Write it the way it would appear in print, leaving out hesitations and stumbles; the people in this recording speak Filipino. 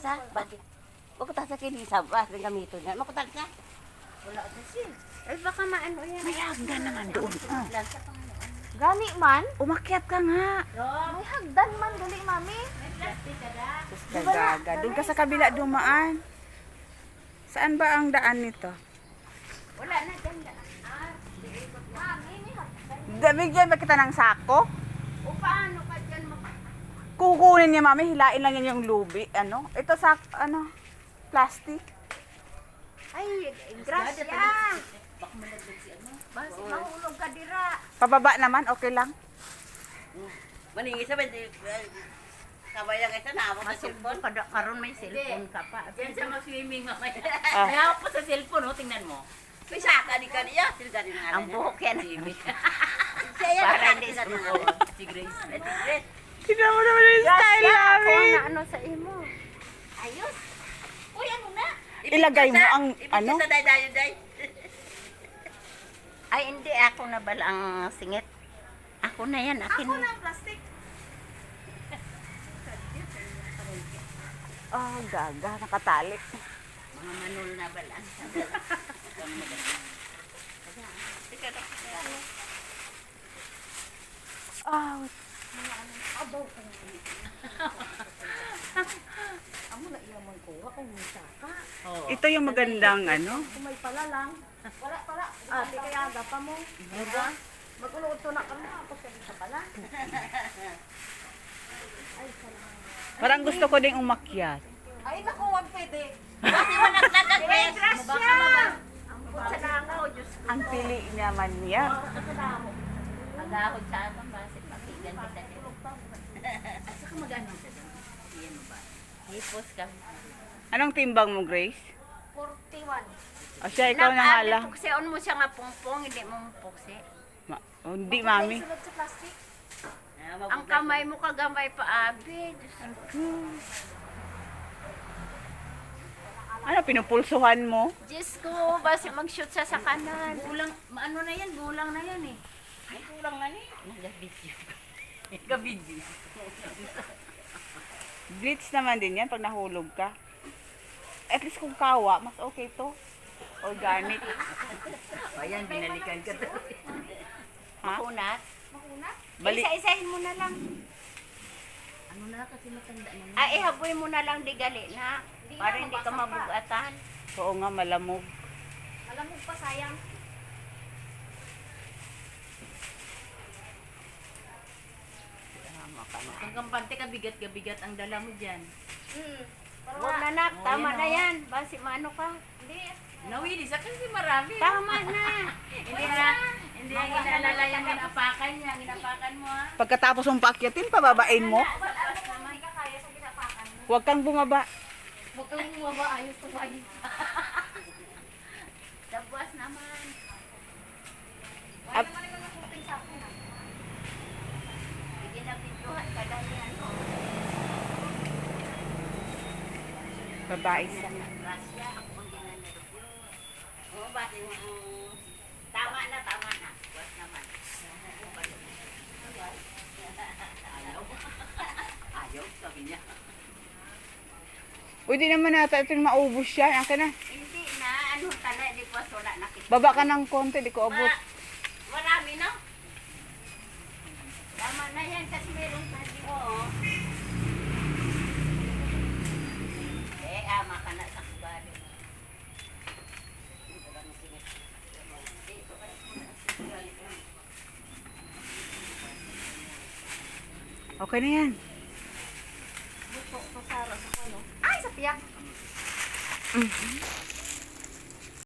sa? Bakit? Bakit sa kinisa ba? Ang gamito niya. Makutag ka? Wala ka siya. Ay, baka maano yan. May hagdan naman doon. Oh. Gani man? Umakyat ka nga. May hagdan man, gali, mami. Gagaga. Doon ka sa kabila dumaan. Saan ba ang daan nito? Wala na, dyan daan. Mami, may hagdan. Bigyan ba kita ng sako? O paano ka dyan Kukunin niya mami, hilain lang yan yung lubi. Ano? Ito sa, ano, plastic. Ay, grasya. Basi mahulog ka dira. Pababa naman, okay lang. Maningis sa ba? Kabayang isa na ako sa cellphone. Karon may cellphone ka pa. Yan sa mag-swimming mamaya. Ah. Kaya ako sa cellphone, oh, tingnan mo. May saka ni kaniya. Sila ni nga. Ang buhok yan. Siya yan. Para hindi sa sumuot. Si Grace. Si Grace. Tignan mo naman yung style Ako namin. na ano sa imo. Ayos. Uy, ano na? Ilagay mo ang, ano? Ibig sa day. Ay, hindi. Ako na bala ang singit. Ako na yan. Akin. Ako na ang plastic. Oh, gaga, nakatali. Mga manul na bala. Oh, Amo na iya man ko. Ako ni saka. ito yung magandang, ano? Kumay pala lang. Wala. Di kaya aga pa mo. Diba? Mag-ulo to na kami. Ako sa pala. Parang gusto ko ding umakyat. Ay, naku, wag pwede. Kasi managlagat, Grace. Grasya! Ang sa langaw, Diyos ko. Ang pili naman niya. Agahod sa akin, basit mapigan kita din. At saka mag-ano sa din? Iyan mo ba? Hipos ka. Anong timbang mo, Grace? 41. O siya, ikaw na nga lang. Pukseon mo siya nga pungpong, hindi mo pukse. Oh, hindi, mami. Sunod sa plastic. Ah, Ang kamay mo kagamay pa, abi. Ano, pinupulsuhan mo? Diyos ko, basi mag-shoot siya sa kanan. Gulang, ano na yan? Gulang na yan eh. Ay, gulang na ni. Nag-video. Nag-video. Blitz naman din yan pag nahulog ka. At least kung kawa, mas okay to. Organic. Ayan, binalikan ka to. Ha? Makunat. Bali- Isa-isahin mo na lang. Ano na kasi matanda na. Ay, ihaboy mo na lang di gali na. Para hindi ka mabugatan. Oo nga, malamog. Malamog pa, sayang. Ang kampante ka, bigat ang dala mo dyan. Huwag na nak, tama na yan. Basi maano ka. Hindi. Nawili sa kasi marami. Tama na. Hindi ang inalala yung ginapakan niya. Ginapakan mo ha. Pagkatapos mong paakyatin, pababain mo. Hindi ka kaya sa ginapakan mo. Huwag kang bumaba. Huwag kang bumaba, ayos to kayo. Dabuas naman. Wala At- naman ikaw nakuting sa akin. Hindi na videohan ka dahil ano. Babae siya. Rasya, ako hindi na nireview. Oo, bati mo. Tama na. Buwas naman. Ayaw, sabi niya. Uy, di naman nata itong maubos siya. Akin na. Hindi na, ano ka na, hindi ko wala nakita. Baba ka ng konti, di ko abot. Marami, no? Tama na yan kasi meron tayo. Oo. Ama ka na sa kubali. Okay na yan. Buto, sa Sara, sa ano? Ay, sa piyak.